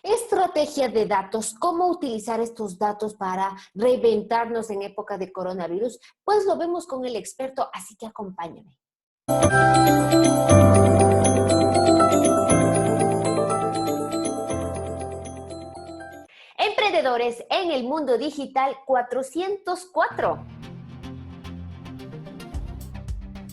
Estrategia de datos, ¿cómo utilizar estos datos para reinventarnos en época de coronavirus? Pues lo vemos con el experto, así que acompáñame. Emprendedores en el mundo digital 404.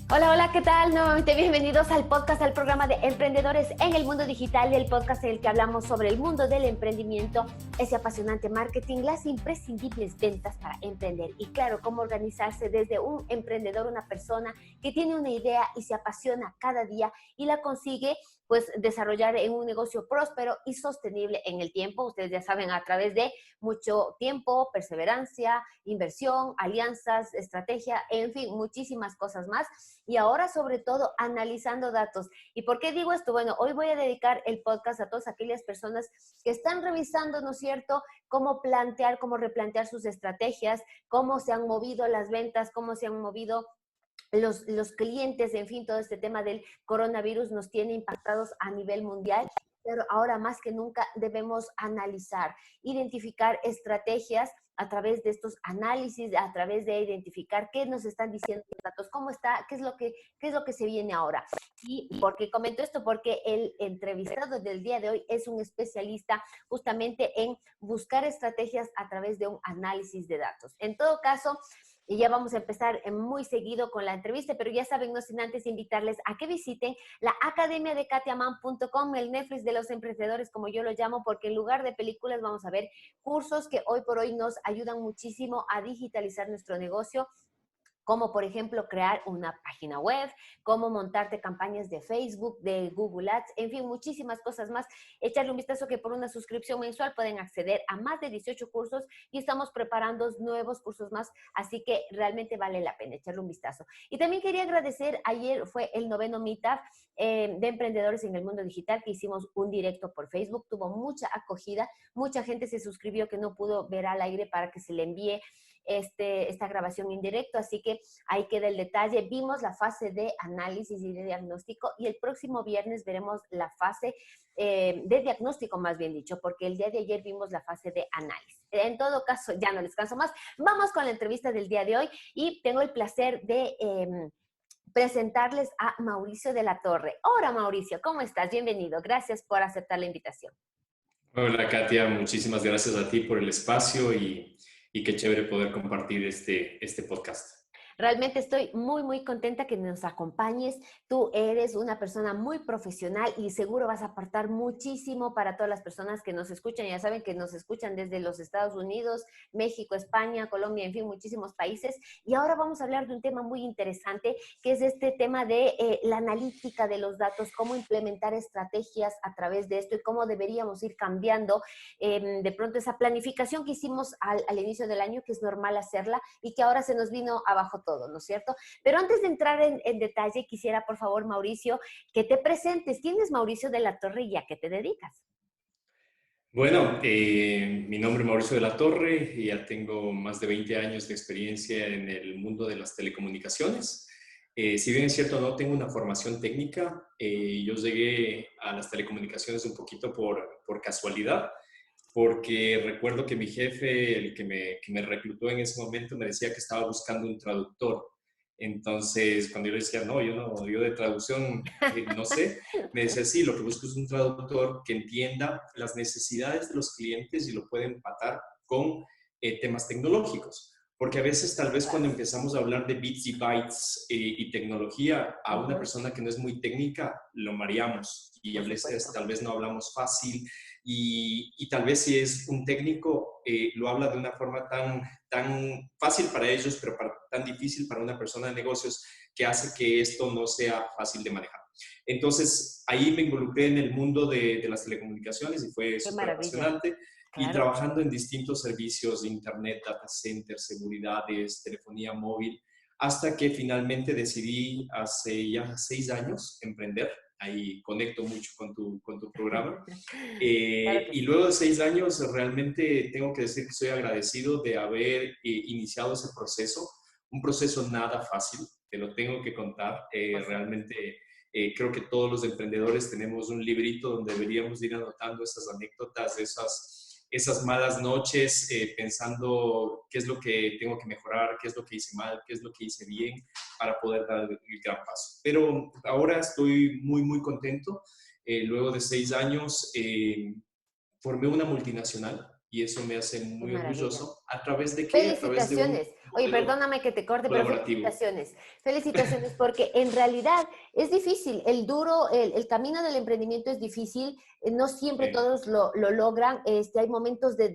Hola, hola, ¿qué tal? Nuevamente bienvenidos al podcast, al programa de Emprendedores en el Mundo Digital, el podcast en el que hablamos sobre el mundo del emprendimiento, ese apasionante marketing, las imprescindibles ventas para emprender y claro, cómo organizarse desde un emprendedor, una persona que tiene una idea y se apasiona cada día y la consigue pues desarrollar en un negocio próspero y sostenible en el tiempo. Ustedes ya saben, a través de mucho tiempo, perseverancia, inversión, alianzas, estrategia, en fin, muchísimas cosas más. Y ahora, sobre todo, analizando datos. ¿Y por qué digo esto? Bueno, hoy voy a dedicar el podcast a todas aquellas personas que están revisando, ¿no es cierto?, cómo plantear, cómo replantear sus estrategias, cómo se han movido las ventas, cómo se han movido los clientes, en fin, todo este tema del coronavirus nos tiene impactados a nivel mundial, pero ahora más que nunca debemos analizar, identificar estrategias a través de estos análisis, a través de identificar qué nos están diciendo los datos, cómo está, qué es lo que se viene ahora. Y porque comento esto, porque el entrevistado del día de hoy es un especialista justamente en buscar estrategias a través de un análisis de datos. En todo caso, y ya vamos a empezar muy seguido con la entrevista, pero ya saben, no sin antes invitarles a que visiten la academia de katiaman.com, el Netflix de los emprendedores, como yo lo llamo, porque en lugar de películas vamos a ver cursos que hoy por hoy nos ayudan muchísimo a digitalizar nuestro negocio, como por ejemplo crear una página web, cómo montarte campañas de Facebook, de Google Ads, en fin, muchísimas cosas más. Echarle un vistazo que por una suscripción mensual pueden acceder a más de 18 cursos y estamos preparando nuevos cursos más, así que realmente vale la pena echarle un vistazo. Y también quería agradecer, ayer fue el 9º Meetup de Emprendedores en el Mundo Digital, que hicimos un directo por Facebook, tuvo mucha acogida, mucha gente se suscribió que no pudo ver al aire para que se le envíe esta grabación en directo, así que ahí queda el detalle. Vimos la fase de análisis y de diagnóstico y el próximo viernes veremos la fase de diagnóstico, más bien dicho, porque el día de ayer vimos la fase de análisis. En todo caso, ya no les canso más. Vamos con la entrevista del día de hoy y tengo el placer de presentarles a Mauricio de la Torre. Hola Mauricio, ¿cómo estás? Bienvenido. Gracias por aceptar la invitación. Hola Katia, muchísimas gracias a ti por el espacio y qué chévere poder compartir este podcast. Realmente estoy muy, muy contenta que nos acompañes. Tú eres una persona muy profesional y seguro vas a aportar muchísimo para todas las personas que nos escuchan. Ya saben que nos escuchan desde los Estados Unidos, México, España, Colombia, en fin, muchísimos países. Y ahora vamos a hablar de un tema muy interesante, que es este tema de la analítica de los datos, cómo implementar estrategias a través de esto y cómo deberíamos ir cambiando de pronto esa planificación que hicimos al inicio del año, que es normal hacerla y que ahora se nos vino abajo todo, ¿no es cierto? Pero antes de entrar en detalle, quisiera, por favor, Mauricio, que te presentes. ¿Quién es Mauricio de la Torre y a qué te dedicas? Bueno, mi nombre es Mauricio de la Torre y ya tengo más de 20 años de experiencia en el mundo de las telecomunicaciones. Si bien es cierto, no tengo una formación técnica, yo llegué a las telecomunicaciones un poquito por casualidad, porque recuerdo que mi jefe, el que me reclutó en ese momento, me decía que estaba buscando un traductor. Entonces, cuando yo le decía, no, yo de traducción no sé, me decía, sí, lo que busco es un traductor que entienda las necesidades de los clientes y lo pueda empatar con temas tecnológicos. Porque a veces, tal vez, cuando empezamos a hablar de bits y bytes y tecnología, a una persona que no es muy técnica, lo mareamos y a veces tal vez no hablamos fácil y tal vez si es un técnico, lo habla de una forma tan fácil para ellos, pero tan difícil para una persona de negocios, que hace que esto no sea fácil de manejar. Entonces, ahí me involucré en el mundo de las telecomunicaciones y fue súper apasionante. Claro. Y trabajando en distintos servicios de internet, data center, seguridades, telefonía móvil, hasta que finalmente decidí hace ya 6 años emprender. Ahí conecto mucho con tu programa. Claro que Y sí. luego de 6 años, realmente tengo que decir que estoy agradecido de haber iniciado ese proceso. Un proceso nada fácil, te lo tengo que contar. Por supuesto. Realmente Creo que todos los emprendedores tenemos un librito donde deberíamos ir anotando esas anécdotas, esas malas noches, pensando qué es lo que tengo que mejorar, qué es lo que hice mal, qué es lo que hice bien para poder dar el gran paso. Pero ahora estoy muy, muy contento. Luego de 6 años, formé una multinacional y eso me hace Qué muy maravilla. orgulloso. ¿A través de qué? A través de un Felicitaciones. Oye, modelo perdóname que te corte, pero colaborativo. felicitaciones. Felicitaciones porque en realidad es difícil. El camino del emprendimiento es difícil. No siempre Sí. todos lo logran. Hay momentos de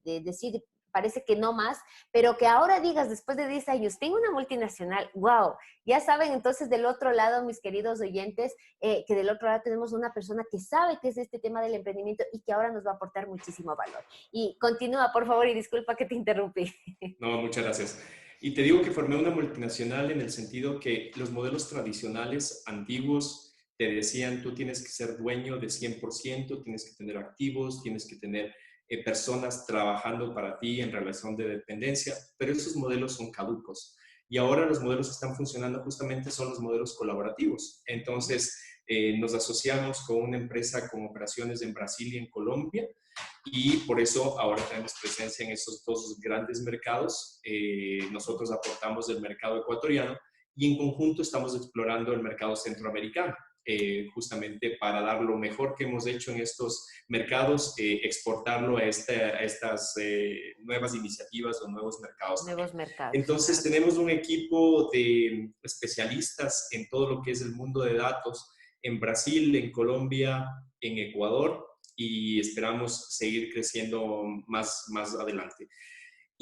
decir, parece que no más, pero que ahora digas después de 10 años, tengo una multinacional, wow. Ya saben entonces del otro lado, mis queridos oyentes, que del otro lado tenemos una persona que sabe qué es este tema del emprendimiento y que ahora nos va a aportar muchísimo valor. Y continúa, por favor, y disculpa que te interrumpí. No, muchas gracias. Y te digo que formé una multinacional en el sentido que los modelos tradicionales, antiguos, te decían, tú tienes que ser dueño de 100%, tienes que tener activos, tienes que tener personas trabajando para ti en relación de dependencia, pero esos modelos son caducos. Y ahora los modelos que están funcionando justamente son los modelos colaborativos. Entonces, nos asociamos con una empresa con operaciones en Brasil y en Colombia, y por eso ahora tenemos presencia en esos dos grandes mercados. Nosotros aportamos el mercado ecuatoriano y en conjunto estamos explorando el mercado centroamericano, justamente para dar lo mejor que hemos hecho en estos mercados, exportarlo a estas nuevas iniciativas o nuevos mercados también. Nuevos mercados, Entonces claro. tenemos un equipo de especialistas en todo lo que es el mundo de datos en Brasil, en Colombia, en Ecuador, y esperamos seguir creciendo más adelante.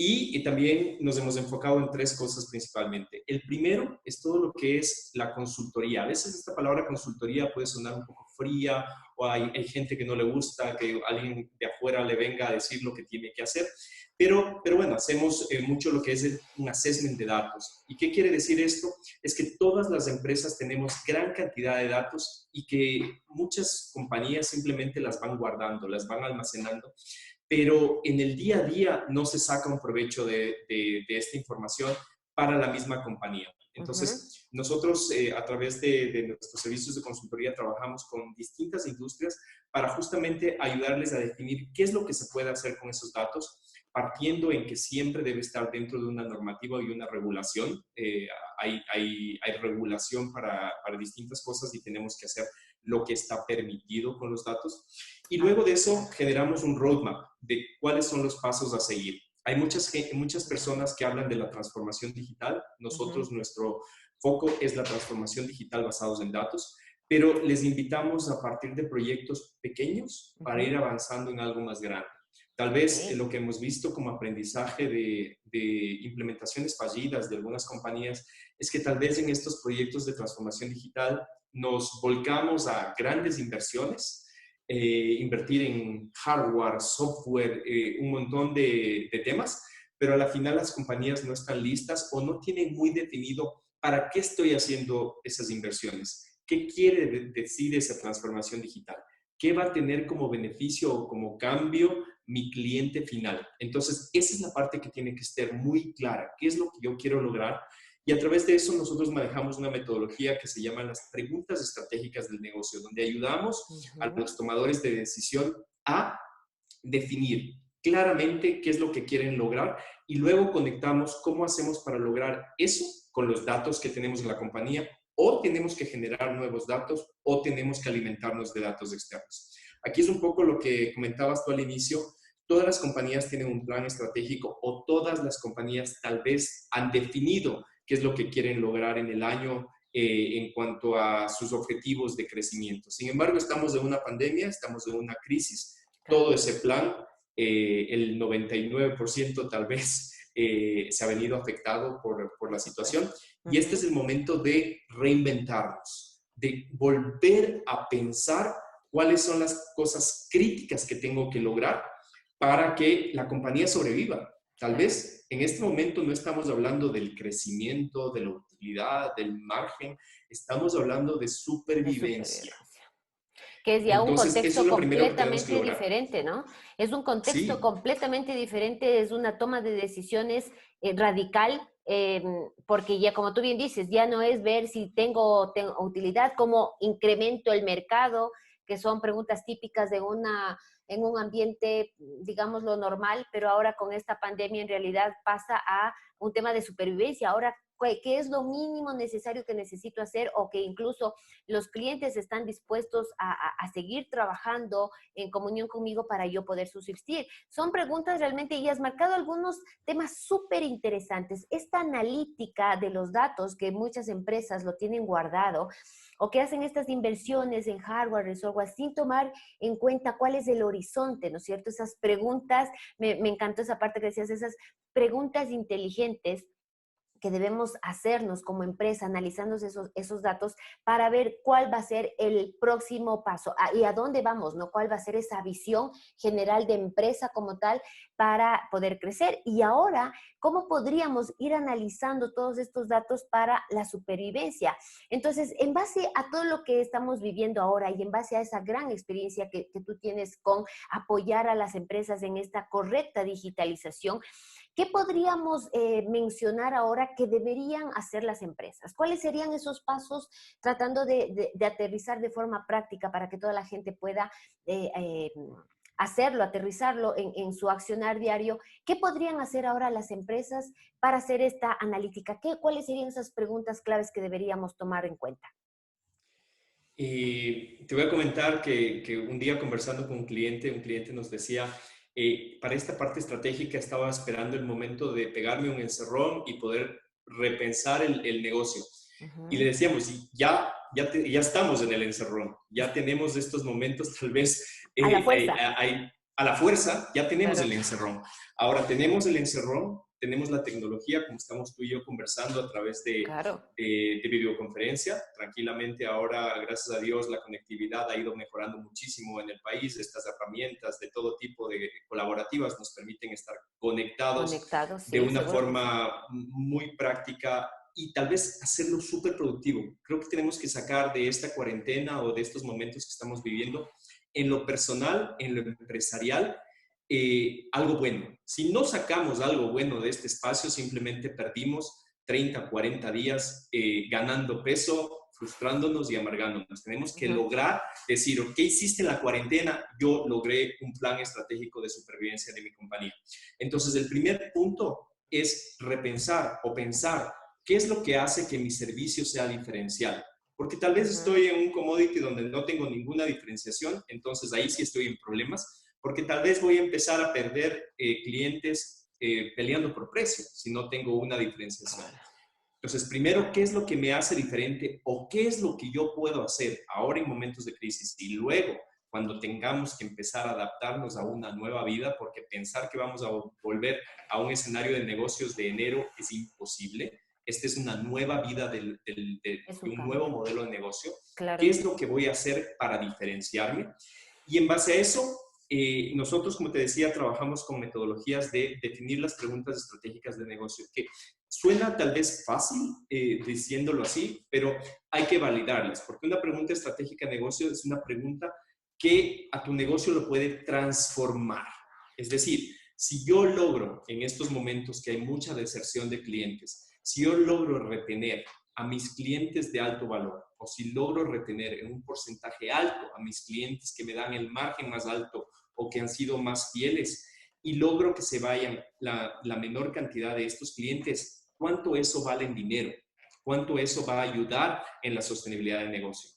Y también nos hemos enfocado en 3 cosas principalmente. El primero es todo lo que es la consultoría. A veces esta palabra consultoría puede sonar un poco fría o hay gente que no le gusta que alguien de afuera le venga a decir lo que tiene que hacer. Pero bueno, hacemos mucho lo que es un assessment de datos. ¿Y qué quiere decir esto? Es que todas las empresas tenemos gran cantidad de datos y que muchas compañías simplemente las van guardando, las van almacenando, pero en el día a día no se saca un provecho de esta información para la misma compañía. Entonces, nosotros a través de nuestros servicios de consultoría trabajamos con distintas industrias para justamente ayudarles a definir qué es lo que se puede hacer con esos datos, partiendo en que siempre debe estar dentro de una normativa y una regulación. Hay regulación para distintas cosas y tenemos que hacer lo que está permitido con los datos. Y luego de eso generamos un roadmap de cuáles son los pasos a seguir. Hay muchas personas que hablan de la transformación digital. Nosotros, nuestro foco es la transformación digital basados en datos, pero les invitamos a partir de proyectos pequeños para ir avanzando en algo más grande. Tal vez lo que hemos visto como aprendizaje de implementaciones fallidas de algunas compañías es que tal vez en estos proyectos de transformación digital nos volcamos a grandes inversiones, invertir en hardware, software, un montón de temas, pero a la final las compañías no están listas o no tienen muy definido para qué estoy haciendo esas inversiones, qué quiere decir esa transformación digital, qué va a tener como beneficio o como cambio mi cliente final. Entonces, esa es la parte que tiene que estar muy clara, qué es lo que yo quiero lograr. Y a través de eso nosotros manejamos una metodología que se llama las preguntas estratégicas del negocio, donde ayudamos a los tomadores de decisión a definir claramente qué es lo que quieren lograr y luego conectamos cómo hacemos para lograr eso con los datos que tenemos en la compañía, o tenemos que generar nuevos datos o tenemos que alimentarnos de datos externos. Aquí es un poco lo que comentabas tú al inicio. Todas las compañías tienen un plan estratégico o todas las compañías tal vez han definido qué es lo que quieren lograr en el año en cuanto a sus objetivos de crecimiento. Sin embargo, estamos de una pandemia, estamos de una crisis. Todo ese plan, el 99% tal vez se ha venido afectado por la situación. Y este es el momento de reinventarnos, de volver a pensar cuáles son las cosas críticas que tengo que lograr para que la compañía sobreviva. Tal vez en este momento no estamos hablando del crecimiento, de la utilidad, del margen, estamos hablando de supervivencia. Que es ya un Entonces, eso contexto es lo primero que tenemos que completamente lograr. diferente, ¿no? Es un contexto Sí, completamente diferente, es una toma de decisiones radical porque ya como tú bien dices, ya no es ver si tengo utilidad, cómo incremento el mercado, que son preguntas típicas en un ambiente, digamos, lo normal, pero ahora con esta pandemia en realidad pasa a un tema de supervivencia. Ahora, ¿qué es lo mínimo necesario que necesito hacer o que incluso los clientes están dispuestos a seguir trabajando en comunión conmigo para yo poder subsistir? Son preguntas realmente, y has marcado algunos temas súper interesantes. Esta analítica de los datos que muchas empresas lo tienen guardado o que hacen estas inversiones en hardware y software sin tomar en cuenta cuál es el horizonte, ¿no es cierto? Esas preguntas, me encantó esa parte que decías, esas preguntas inteligentes que debemos hacernos como empresa, analizando esos datos para ver cuál va a ser el próximo paso y a dónde vamos, ¿no? Cuál va a ser esa visión general de empresa como tal para poder crecer. Y ahora, ¿cómo podríamos ir analizando todos estos datos para la supervivencia? Entonces, en base a todo lo que estamos viviendo ahora y en base a esa gran experiencia que tú tienes con apoyar a las empresas en esta correcta digitalización, ¿qué podríamos mencionar ahora que deberían hacer las empresas? ¿Cuáles serían esos pasos tratando de aterrizar de forma práctica para que toda la gente pueda hacerlo, aterrizarlo en su accionar diario? ¿Qué podrían hacer ahora las empresas para hacer esta analítica? ¿Cuáles serían esas preguntas claves que deberíamos tomar en cuenta? Y te voy a comentar que un día conversando con un cliente nos decía, para esta parte estratégica estaba esperando el momento de pegarme un encerrón y poder repensar el negocio. Y le Ujú. decíamos, "Sí, ya estamos en el encerrón, ya tenemos estos momentos, tal vez A la fuerza. a la fuerza, ya tenemos Claro, el encerrón. Ahora tenemos el encerrón, tenemos la tecnología, como estamos tú y yo conversando a través claro. de videoconferencia. Tranquilamente ahora, gracias a Dios, la conectividad ha ido mejorando muchísimo en el país. Estas herramientas de todo tipo de colaborativas nos permiten estar conectados Conectados, de sí, una seguro que sí. forma muy práctica y tal vez hacerlo súper productivo. Creo que tenemos que sacar de esta cuarentena o de estos momentos que estamos viviendo, en lo personal, en lo empresarial, algo bueno. Si no sacamos algo bueno de este espacio, simplemente perdimos 30, 40 días ganando peso, frustrándonos y amargándonos. Tenemos que Ujú. lograr decir, ¿qué hiciste en la cuarentena? Yo logré un plan estratégico de supervivencia de mi compañía. Entonces, el primer punto es repensar o pensar qué es lo que hace que mi servicio sea diferencial. Porque tal vez Ujú. estoy en un commodity donde no tengo ninguna diferenciación, entonces ahí sí estoy en problemas, porque tal vez voy a empezar a perder clientes peleando por precio si no tengo una diferenciación. Claro. Entonces, primero, ¿qué es lo que me hace diferente o qué es lo que yo puedo hacer ahora en momentos de crisis? Y luego, cuando tengamos que empezar a adaptarnos a una nueva vida, porque pensar que vamos a volver a un escenario de negocios de enero es imposible. Esta es una nueva vida Es de un un nuevo cambio. modelo de negocio. Claro ¿Qué que es sí. lo que voy a hacer para diferenciarme? Y en base a eso, nosotros, como te decía, trabajamos con metodologías de definir las preguntas estratégicas de negocio, que suena tal vez fácil diciéndolo así, pero hay que validarlas, porque una pregunta estratégica de negocio es una pregunta que a tu negocio lo puede transformar. Es decir, si yo logro en estos momentos que hay mucha deserción de clientes, si yo logro retener a mis clientes de alto valor o si logro retener en un porcentaje alto a mis clientes que me dan el margen más alto o que han sido más fieles y logro que se vayan la menor cantidad de estos clientes, ¿cuánto eso vale en dinero? ¿Cuánto eso va a ayudar en la sostenibilidad del negocio?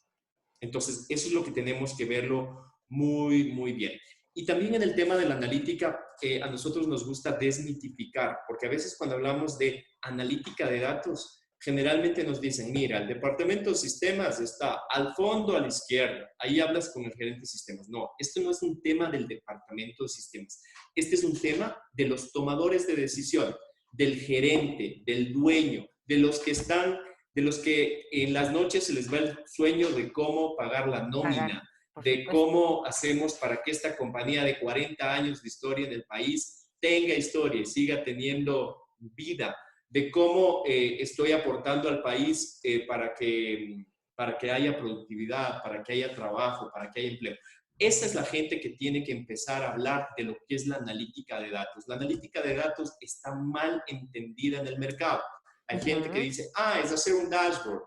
Entonces, eso es lo que tenemos que verlo muy, muy bien. Y también en el tema de la analítica, a nosotros nos gusta desmitificar, porque a veces cuando hablamos de analítica de datos, generalmente nos dicen, mira, el departamento de sistemas está al fondo a la izquierda, ahí hablas con el gerente de sistemas. No, esto no es un tema del departamento de sistemas, este es un tema de los tomadores de decisión, del gerente, del dueño, de los que en las noches se les va el sueño de cómo pagar la Pagar, nómina, por de supuesto. cómo hacemos para que esta compañía de 40 años de historia en el país tenga historia y siga teniendo vida, de cómo estoy aportando al país para que haya productividad, para que haya trabajo, para que haya empleo. Esa es la gente que tiene que empezar a hablar de lo que es la analítica de datos. La analítica de datos está mal entendida en el mercado. Hay gente que dice, es hacer un dashboard,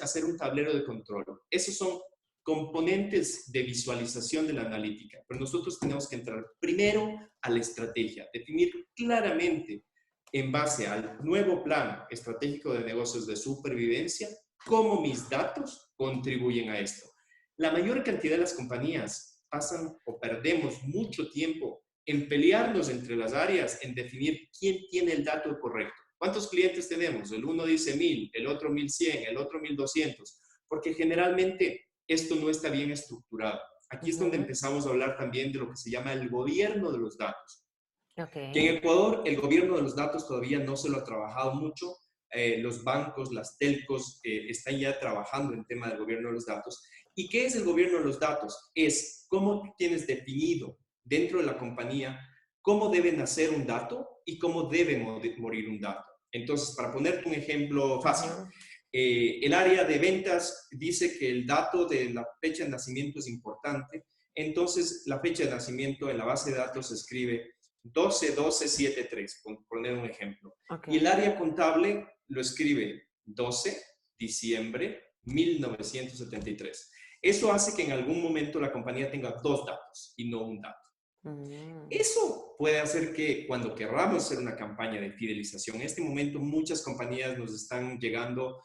hacer un tablero de control. Esos son componentes de visualización de la analítica. Pero nosotros tenemos que entrar primero a la estrategia, definir claramente en base al nuevo plan estratégico de negocios de supervivencia, cómo mis datos contribuyen a esto. La mayor cantidad de las compañías pasan o perdemos mucho tiempo en pelearnos entre las áreas, en definir quién tiene el dato correcto. ¿Cuántos clientes tenemos? El uno dice 1000, el otro 1100, el otro 1200, porque generalmente esto no está bien estructurado. Aquí es donde empezamos a hablar también de lo que se llama el gobierno de los datos. Que en Ecuador el gobierno de los datos todavía no se lo ha trabajado mucho. Los bancos, las telcos están ya trabajando en tema del gobierno de los datos. ¿Y qué es el gobierno de los datos? Es cómo tú tienes definido dentro de la compañía cómo debe nacer un dato y cómo debe morir un dato. Entonces, para ponerte un ejemplo fácil, el área de ventas dice que el dato de la fecha de nacimiento es importante. Entonces, la fecha de nacimiento en la base de datos se escribe 12-12-73, por poner un ejemplo. Y el área contable lo escribe 12 diciembre 1973. Eso hace que en algún momento la compañía tenga dos datos y no un dato. Eso puede hacer que cuando querramos hacer una campaña de fidelización, en este momento muchas compañías nos están llegando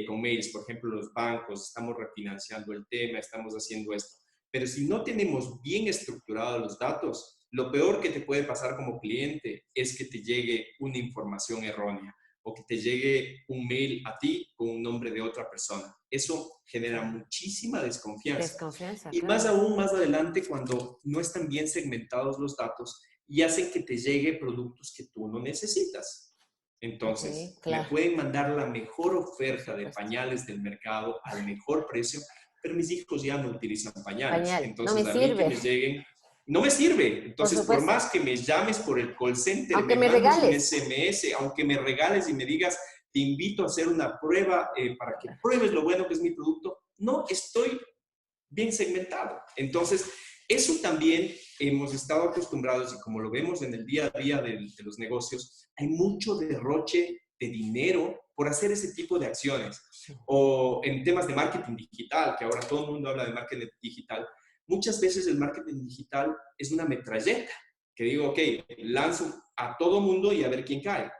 con mails, por ejemplo, los bancos, estamos refinanciando el tema, estamos haciendo esto. Pero si no tenemos bien estructurados los datos, lo peor que te puede pasar como cliente es que te llegue una información errónea o que te llegue un mail a ti con un nombre de otra persona. Eso genera muchísima desconfianza. Y claro, más aún más adelante cuando no están bien segmentados los datos y hacen que te llegue productos que tú no necesitas. Entonces, me pueden mandar la mejor oferta de pañales del mercado al mejor precio, pero mis hijos ya no utilizan pañales. Entonces, no me sirve. Que me lleguen, no me sirve. Entonces, por más que me llames por el call center, aunque me mandes un SMS, aunque me regales y me digas, te invito a hacer una prueba para que pruebes lo bueno que es mi producto, no estoy bien segmentado. Entonces, eso también hemos estado acostumbrados y como lo vemos en el día a día de los negocios, hay mucho derroche de dinero por hacer ese tipo de acciones. O en temas de marketing digital, que ahora todo el mundo habla de marketing digital, muchas veces el marketing digital es una metralleta, que digo, ok, lanzo a todo mundo y a ver quién cae.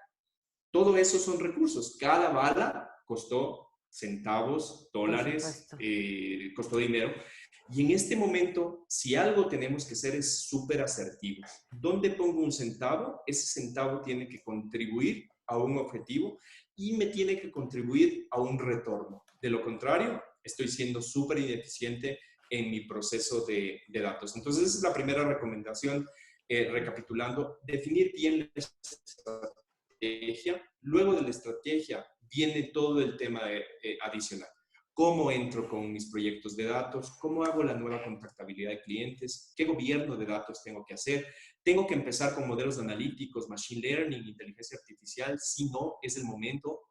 Todo eso son recursos. Cada bala costó centavos, dólares, costó dinero. Y en este momento, si algo tenemos que hacer es súper asertivos. ¿Dónde pongo un centavo? Ese centavo tiene que contribuir a un objetivo y me tiene que contribuir a un retorno. De lo contrario, estoy siendo súper ineficiente en mi proceso de datos. Entonces, esa es la primera recomendación. Recapitulando, definir bien la estrategia. Luego de la estrategia viene todo el tema adicional. ¿Cómo entro con mis proyectos de datos? ¿Cómo hago la nueva contactabilidad de clientes? ¿Qué gobierno de datos tengo que hacer? ¿Tengo que empezar con modelos analíticos, machine learning, inteligencia artificial? Si no, es el momento.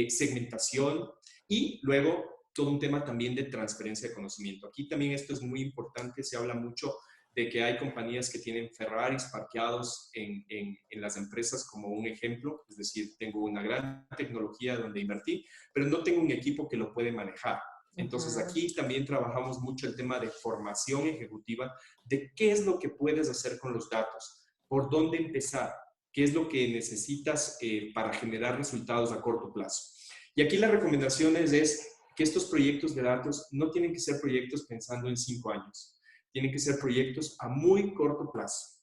Segmentación y luego todo un tema también de transferencia de conocimiento. Aquí también esto es muy importante. Se habla mucho de que hay compañías que tienen Ferraris parqueados en las empresas como un ejemplo, es decir, tengo una gran tecnología donde invertí, pero no tengo un equipo que lo puede manejar. Entonces aquí también trabajamos mucho el tema de formación ejecutiva, de qué es lo que puedes hacer con los datos, por dónde empezar, qué es lo que necesitas para generar resultados a corto plazo. Y aquí las recomendaciones es que estos proyectos de datos no tienen que ser proyectos pensando en 5 años. Tienen que ser proyectos a muy corto plazo.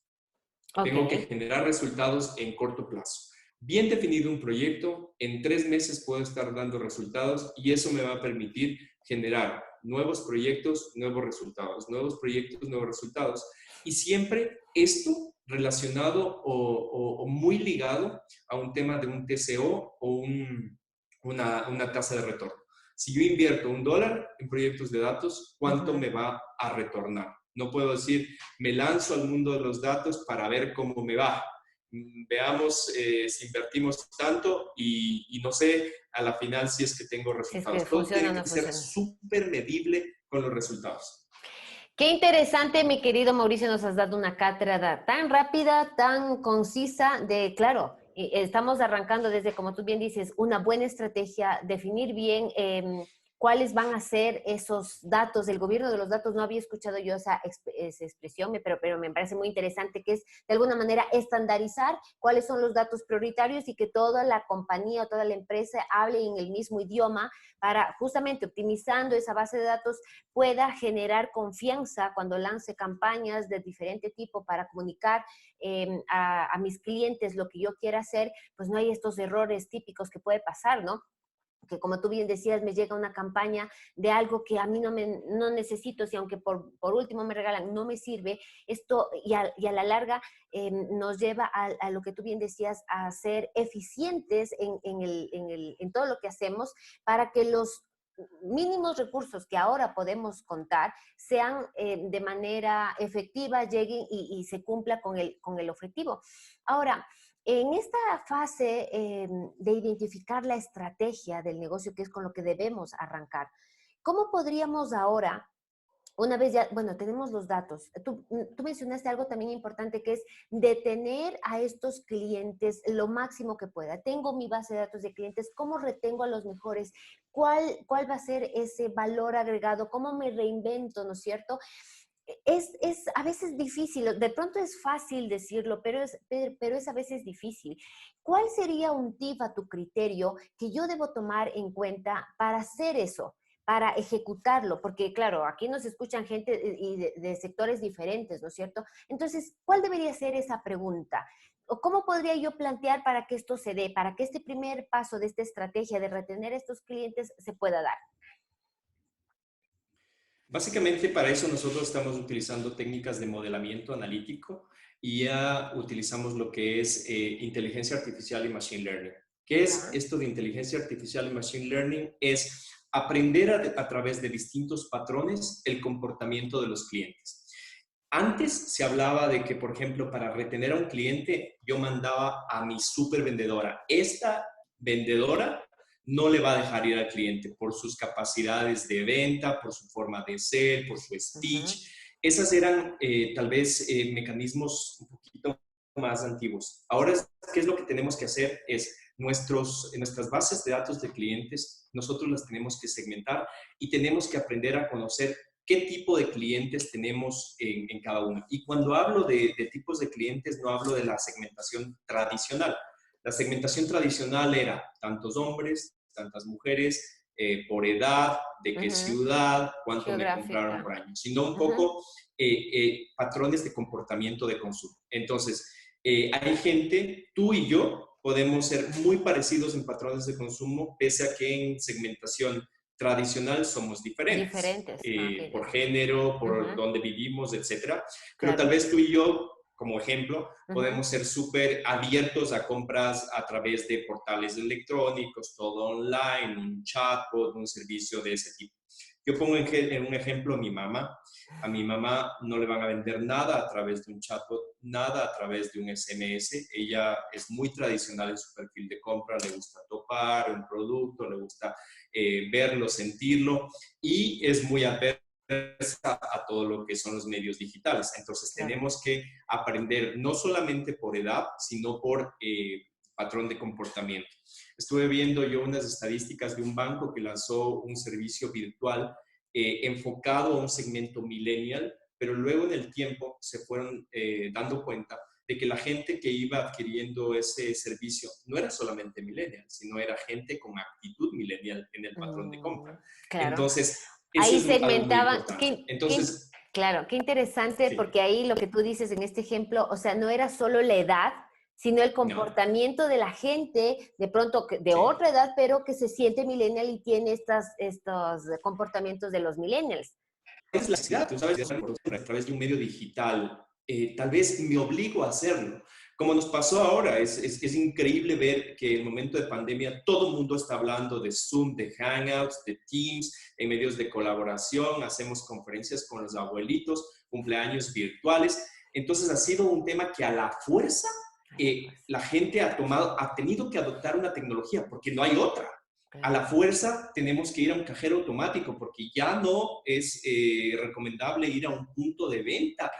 Tengo que generar resultados en corto plazo. Bien definido un proyecto, en 3 meses puedo estar dando resultados y eso me va a permitir generar nuevos proyectos, nuevos resultados, nuevos proyectos, nuevos resultados. Y siempre esto relacionado o muy ligado a un tema de un TCO o una tasa de retorno. Si yo invierto $1 en proyectos de datos, ¿cuánto me va a retornar? No puedo decir, me lanzo al mundo de los datos para ver cómo me va. Veamos si invertimos tanto y no sé a la final si es que tengo resultados. Todo tiene que ser súper medible con los resultados. Qué interesante, mi querido Mauricio, nos has dado una cátedra tan rápida, tan concisa de, claro, estamos arrancando desde, como tú bien dices, una buena estrategia, definir bien cuáles van a ser esos datos. El gobierno de los datos, no había escuchado yo esa expresión, pero me parece muy interesante, que es de alguna manera estandarizar cuáles son los datos prioritarios y que toda la compañía o toda la empresa hable en el mismo idioma para justamente optimizando esa base de datos pueda generar confianza cuando lance campañas de diferente tipo para comunicar a mis clientes lo que yo quiera hacer, pues no hay estos errores típicos que puede pasar, ¿no? Que como tú bien decías, me llega una campaña de algo que a mí no necesito, si aunque por último me regalan, no me sirve, esto y a la larga nos lleva a lo que tú bien decías, a ser eficientes en todo lo que hacemos para que los mínimos recursos que ahora podemos contar sean de manera efectiva, lleguen y se cumpla con el objetivo. Ahora, en esta fase de identificar la estrategia del negocio, que es con lo que debemos arrancar, ¿cómo podríamos ahora, una vez ya, bueno, tenemos los datos, tú mencionaste algo también importante que es detener a estos clientes lo máximo que pueda? Tengo mi base de datos de clientes, ¿cómo retengo a los mejores? ¿Cuál va a ser ese valor agregado? ¿Cómo me reinvento, no es cierto? Es a veces difícil, de pronto es fácil decirlo, pero es a veces difícil. ¿Cuál sería un tip a tu criterio que yo debo tomar en cuenta para hacer eso, para ejecutarlo? Porque claro, aquí nos escuchan gente de sectores diferentes, ¿no es cierto? Entonces, ¿cuál debería ser esa pregunta? ¿O cómo podría yo plantear para que esto se dé, para que este primer paso de esta estrategia de retener a estos clientes se pueda dar? Básicamente para eso nosotros estamos utilizando técnicas de modelamiento analítico y ya utilizamos lo que es inteligencia artificial y machine learning. ¿Qué es Ya. esto de inteligencia artificial y machine learning? Es aprender a través de distintos patrones el comportamiento de los clientes. Antes se hablaba de que, por ejemplo, para retener a un cliente, yo mandaba a mi super vendedora. Esta vendedora no le va a dejar ir al cliente por sus capacidades de venta, por su forma de ser, por su Ujú. speech. Esas eran tal vez mecanismos un poquito más antiguos. Ahora, ¿qué es lo que tenemos que hacer? Es nuestras bases de datos de clientes, nosotros las tenemos que segmentar y tenemos que aprender a conocer qué tipo de clientes tenemos en cada uno. Y cuando hablo de tipos de clientes, no hablo de la segmentación tradicional. La segmentación tradicional era tantos hombres, tantas mujeres, por edad, de qué Ujú. ciudad, cuánto me compraron Geográfica. por año, sino un Ujú. poco patrones de comportamiento de consumo. Entonces, hay gente, tú y yo, podemos ser muy parecidos en patrones de consumo, pese a que en segmentación tradicional somos diferentes, Diferentes. Ah, qué por interesante. género, por Ujú. dónde vivimos, etcétera. Pero tal Claro. vez tú y yo, como ejemplo, Ujú. podemos ser súper abiertos a compras a través de portales electrónicos, todo online, un chatbot, un servicio de ese tipo. Yo pongo en un ejemplo a mi mamá. A mi mamá no le van a vender nada a través de un chatbot, nada a través de un SMS. Ella es muy tradicional en su perfil de compra, le gusta topar un producto, le gusta verlo, sentirlo y es muy aperta a todo lo que son los medios digitales. Entonces Claro. tenemos que aprender no solamente por edad, sino por patrón de comportamiento. Estuve viendo yo unas estadísticas de un banco que lanzó un servicio virtual enfocado a un segmento millennial, pero luego en el tiempo se fueron dando cuenta de que la gente que iba adquiriendo ese servicio no era solamente millennial, sino era gente con actitud millennial en el patrón de compra. Claro. Entonces, eso Ahí es algo muy segmentaban, importante. Entonces, claro, qué interesante, sí, porque ahí lo que tú dices en este ejemplo, o sea, no era solo la edad, sino el no, comportamiento de la gente, de pronto de sí. otra edad, pero que se siente millennial y tiene estos comportamientos de los millennials. Es la necesidad, tú sabes, de hacer a través de un medio digital. Tal vez me obligo a hacerlo. Como nos pasó ahora, es increíble ver que en el momento de pandemia todo el mundo está hablando de Zoom, de Hangouts, de Teams, en medios de colaboración, hacemos conferencias con los abuelitos, cumpleaños virtuales. Entonces ha sido un tema que a la fuerza la gente ha tenido que adoptar una tecnología porque no hay otra. A la fuerza tenemos que ir a un cajero automático porque ya no es recomendable ir a un punto de venta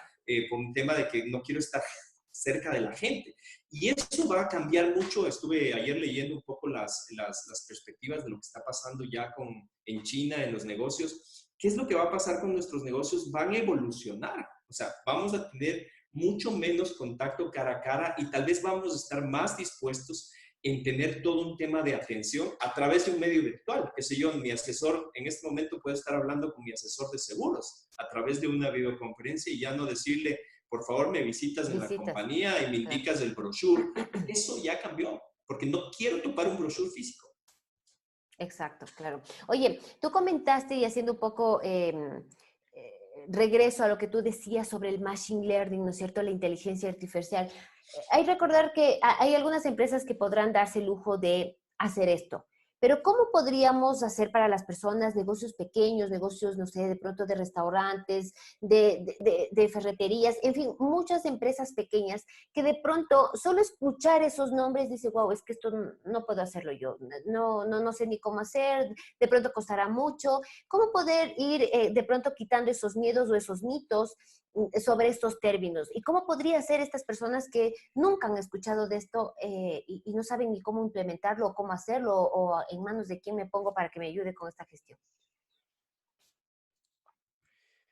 por un tema de que no quiero estar cerca de la gente. Y eso va a cambiar mucho. Estuve ayer leyendo un poco las perspectivas de lo que está pasando ya en China, en los negocios. ¿Qué es lo que va a pasar con nuestros negocios? Van a evolucionar. O sea, vamos a tener mucho menos contacto cara a cara y tal vez vamos a estar más dispuestos en tener todo un tema de atención a través de un medio virtual. Qué sé yo, mi asesor en este momento puede estar hablando con mi asesor de seguros a través de una videoconferencia y ya no decirle, por favor, me visitas en la compañía y me indicas el brochure. Eso ya cambió, porque no quiero topar un brochure físico. Exacto, claro. Oye, tú comentaste y haciendo un poco regreso a lo que tú decías sobre el machine learning, ¿no es cierto? La inteligencia artificial. Hay que recordar que hay algunas empresas que podrán darse el lujo de hacer esto. Pero ¿cómo podríamos hacer para las personas, negocios pequeños, negocios, no sé, de pronto de restaurantes, de ferreterías, en fin, muchas empresas pequeñas que de pronto solo escuchar esos nombres dice, wow, es que esto no puedo hacerlo yo, no sé ni cómo hacer, de pronto costará mucho. ¿Cómo poder ir de pronto quitando esos miedos o esos mitos sobre estos términos? ¿Y cómo podría ser estas personas que nunca han escuchado de esto y no saben ni cómo implementarlo o cómo hacerlo o en manos de quién me pongo para que me ayude con esta gestión?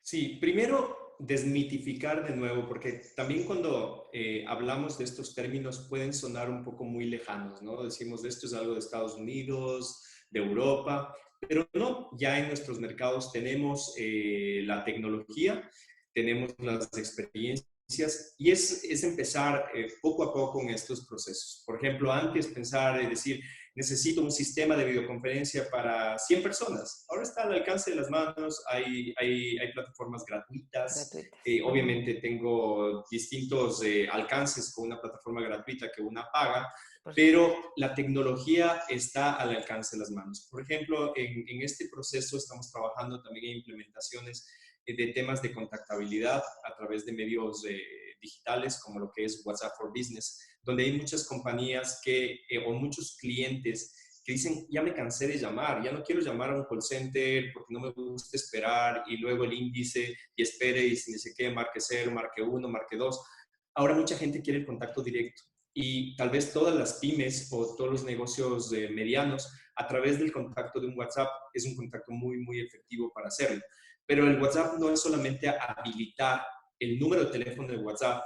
Sí, primero desmitificar de nuevo, porque también cuando hablamos de estos términos pueden sonar un poco muy lejanos, ¿no? Decimos, esto es algo de Estados Unidos, de Europa, pero no, ya en nuestros mercados tenemos la tecnología, tenemos las experiencias y es empezar poco a poco en estos procesos. Por ejemplo, antes pensar y decir, necesito un sistema de videoconferencia para 100 personas. Ahora está al alcance de las manos, hay plataformas gratuitas. Obviamente tengo distintos alcances con una plataforma gratuita que una paga, pero la tecnología está al alcance de las manos. Por ejemplo, en este proceso estamos trabajando también en implementaciones de temas de contactabilidad a través de medios digitales como lo que es WhatsApp for Business, donde hay muchas compañías o muchos clientes que dicen, ya me cansé de llamar, ya no quiero llamar a un call center porque no me gusta esperar y luego el índice y espere y si dice que marque 0, marque 1, marque 2. Ahora mucha gente quiere el contacto directo y tal vez todas las pymes o todos los negocios medianos a través del contacto de un WhatsApp es un contacto muy, muy efectivo para hacerlo. Pero el WhatsApp no es solamente habilitar el número de teléfono de WhatsApp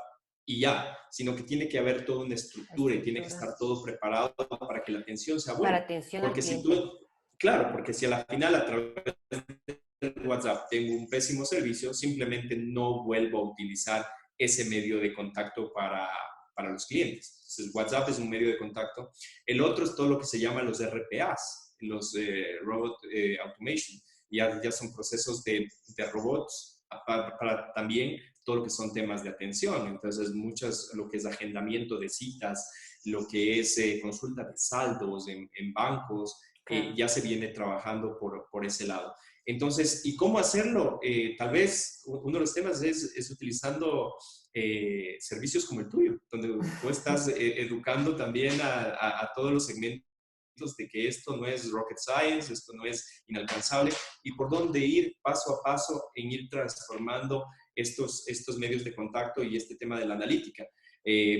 y ya, sino que tiene que haber toda una estructura y tiene que estar todo preparado para que la atención sea buena. Para atención porque al si cliente. claro, porque si a la final a través de WhatsApp tengo un pésimo servicio, simplemente no vuelvo a utilizar ese medio de contacto para los clientes. Entonces, WhatsApp es un medio de contacto. El otro es todo lo que se llama los RPAs, los Robot Automation. Ya son procesos de robots para también todo lo que son temas de atención. Entonces, lo que es agendamiento de citas, lo que es consulta de saldos en bancos, ya se viene trabajando por ese lado. Entonces, ¿y cómo hacerlo? Tal vez uno de los temas es utilizando servicios como el tuyo, donde tú estás educando también a todos los segmentos de que esto no es rocket science, esto no es inalcanzable, y por dónde ir paso a paso en ir transformando estos medios de contacto y este tema de la analítica.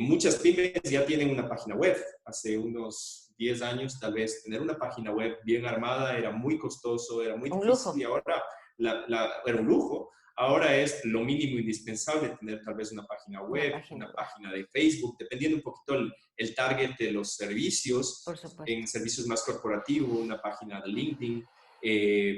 Muchas pymes ya tienen una página web. Hace unos 10 años, tal vez, tener una página web bien armada era muy costoso, era muy difícil, y ahora era un lujo. Ahora es lo mínimo indispensable tener tal vez una página web, una página de Facebook, dependiendo un poquito el target de los servicios. En servicios más corporativos, una página de LinkedIn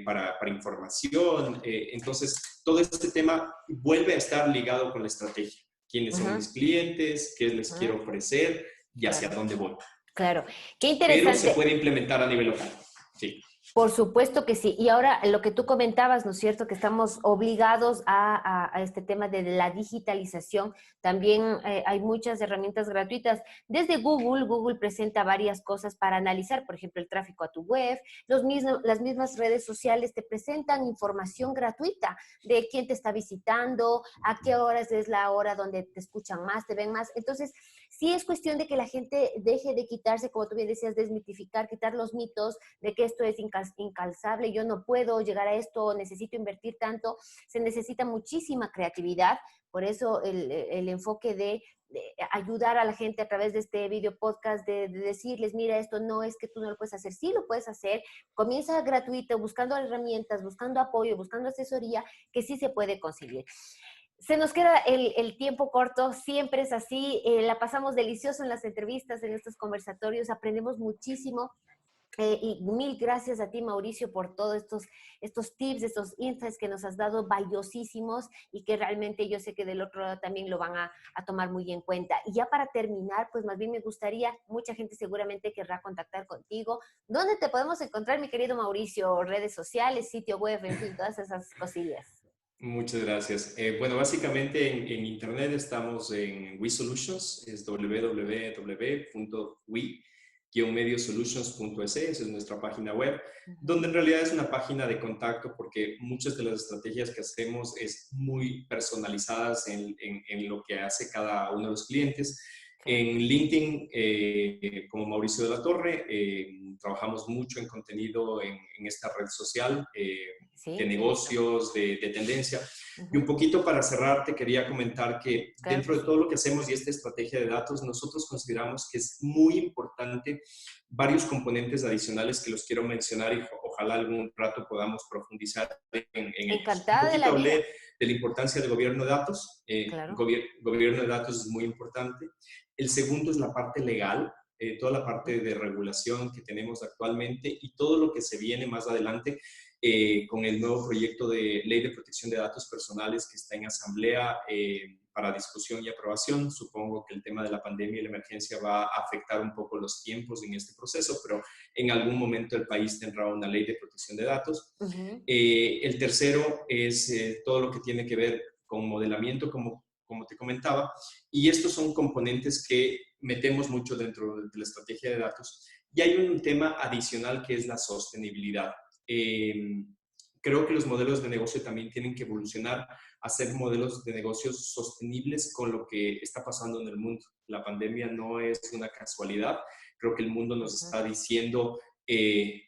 para información. Entonces, todo este tema vuelve a estar ligado con la estrategia. ¿Quiénes son mis clientes? ¿Qué les quiero ofrecer? Y hacia dónde voy. Claro, qué interesante. Pero se puede implementar a nivel local. Sí. Por supuesto que sí. Y ahora lo que tú comentabas, ¿no es cierto? Que estamos obligados a este tema de la digitalización. También hay muchas herramientas gratuitas. Desde Google presenta varias cosas para analizar, por ejemplo, el tráfico a tu web. Las mismas redes sociales te presentan información gratuita de quién te está visitando, a qué horas es la hora donde te escuchan más, te ven más. Entonces, sí es cuestión de que la gente deje de quitarse, como tú bien decías, desmitificar, quitar los mitos de que esto es incalzable, yo no puedo llegar a esto, necesito invertir tanto. Se necesita muchísima creatividad, por eso el enfoque de ayudar a la gente a través de este video podcast, de decirles, mira, esto no es que tú no lo puedes hacer, sí lo puedes hacer, comienza gratuito, buscando herramientas, buscando apoyo, buscando asesoría, que sí se puede conseguir. Se nos queda el tiempo corto, siempre es así, la pasamos delicioso en las entrevistas, en estos conversatorios, aprendemos muchísimo. Y mil gracias a ti, Mauricio, por todos estos tips, estos insights que nos has dado, valiosísimos, y que realmente yo sé que del otro lado también lo van a tomar muy en cuenta. Y ya para terminar, pues más bien me gustaría, mucha gente seguramente querrá contactar contigo. ¿Dónde te podemos encontrar, mi querido Mauricio? Redes sociales, sitio web, en fin, todas esas cosillas. Muchas gracias. Bueno, básicamente en Internet estamos en We Solutions, es www.we-mediosolutions.es, esa es nuestra página web, donde en realidad es una página de contacto porque muchas de las estrategias que hacemos es muy personalizadas en lo que hace cada uno de los clientes. En LinkedIn, como Mauricio de la Torre, trabajamos mucho en contenido en esta red social de negocios, de tendencia. Y un poquito para cerrar, te quería comentar que dentro de todo lo que hacemos y esta estrategia de datos, nosotros consideramos que es muy importante varios componentes adicionales que los quiero mencionar y ojalá algún rato podamos profundizar en ellos. Encantada de la vida. Hablé de la importancia del gobierno de datos. Claro. Gobierno de datos es muy importante. El segundo es la parte legal, toda la parte de regulación que tenemos actualmente y todo lo que se viene más adelante con el nuevo proyecto de Ley de Protección de Datos Personales que está en asamblea para discusión y aprobación. Supongo que el tema de la pandemia y la emergencia va a afectar un poco los tiempos en este proceso, pero en algún momento el país tendrá una ley de protección de datos. El tercero es todo lo que tiene que ver con modelamiento, como te comentaba, y estos son componentes que metemos mucho dentro de la estrategia de datos. Y hay un tema adicional que es la sostenibilidad. Creo que los modelos de negocio también tienen que evolucionar a ser modelos de negocios sostenibles con lo que está pasando en el mundo. La pandemia no es una casualidad. Creo que el mundo nos está diciendo que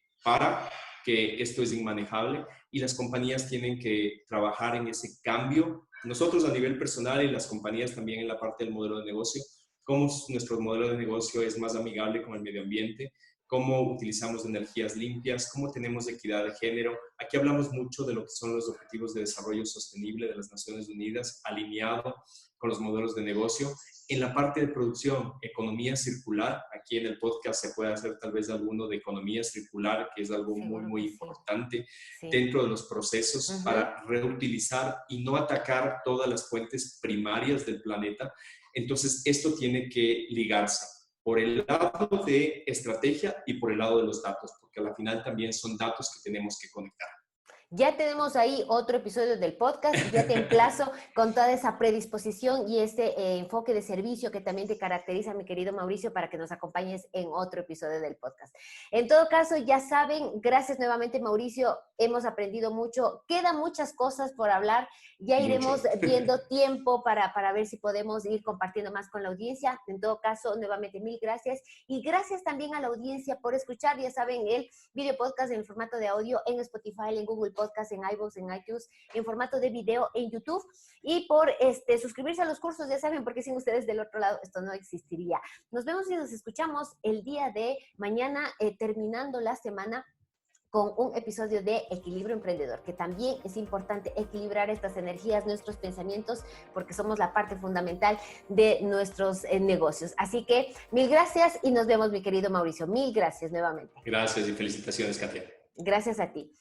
esto es inmanejable y las compañías tienen que trabajar en ese cambio. Nosotros a nivel personal y las compañías también en la parte del modelo de negocio, cómo nuestro modelo de negocio es más amigable con el medio ambiente, cómo utilizamos energías limpias, cómo tenemos equidad de género. Aquí hablamos mucho de lo que son los Objetivos de Desarrollo Sostenible de las Naciones Unidas, alineado con los modelos de negocio. En la parte de producción, economía circular, aquí en el podcast se puede hacer tal vez alguno de economía circular, que es algo muy importante dentro de los procesos para reutilizar y no atacar todas las fuentes primarias del planeta. Entonces, esto tiene que ligarse por el lado de estrategia y por el lado de los datos, porque al final también son datos que tenemos que conectar. Ya tenemos ahí otro episodio del podcast, ya te emplazo con toda esa predisposición y ese enfoque de servicio que también te caracteriza, mi querido Mauricio, para que nos acompañes en otro episodio del podcast. En todo caso, ya saben, gracias nuevamente, Mauricio, hemos aprendido mucho, quedan muchas cosas por hablar, ya iremos viendo tiempo para ver si podemos ir compartiendo más con la audiencia. En todo caso, nuevamente, mil gracias y gracias también a la audiencia por escuchar, ya saben, el video podcast en formato de audio en Spotify, en Google Podcast, en iVoox, en iTunes, en formato de video en YouTube y por suscribirse a los cursos, ya saben, porque sin ustedes del otro lado esto no existiría. Nos vemos y nos escuchamos el día de mañana, terminando la semana con un episodio de Equilibrio Emprendedor, que también es importante equilibrar estas energías, nuestros pensamientos, porque somos la parte fundamental de nuestros negocios. Así que mil gracias y nos vemos, mi querido Mauricio. Mil gracias nuevamente. Gracias y felicitaciones, Katia. Gracias a ti.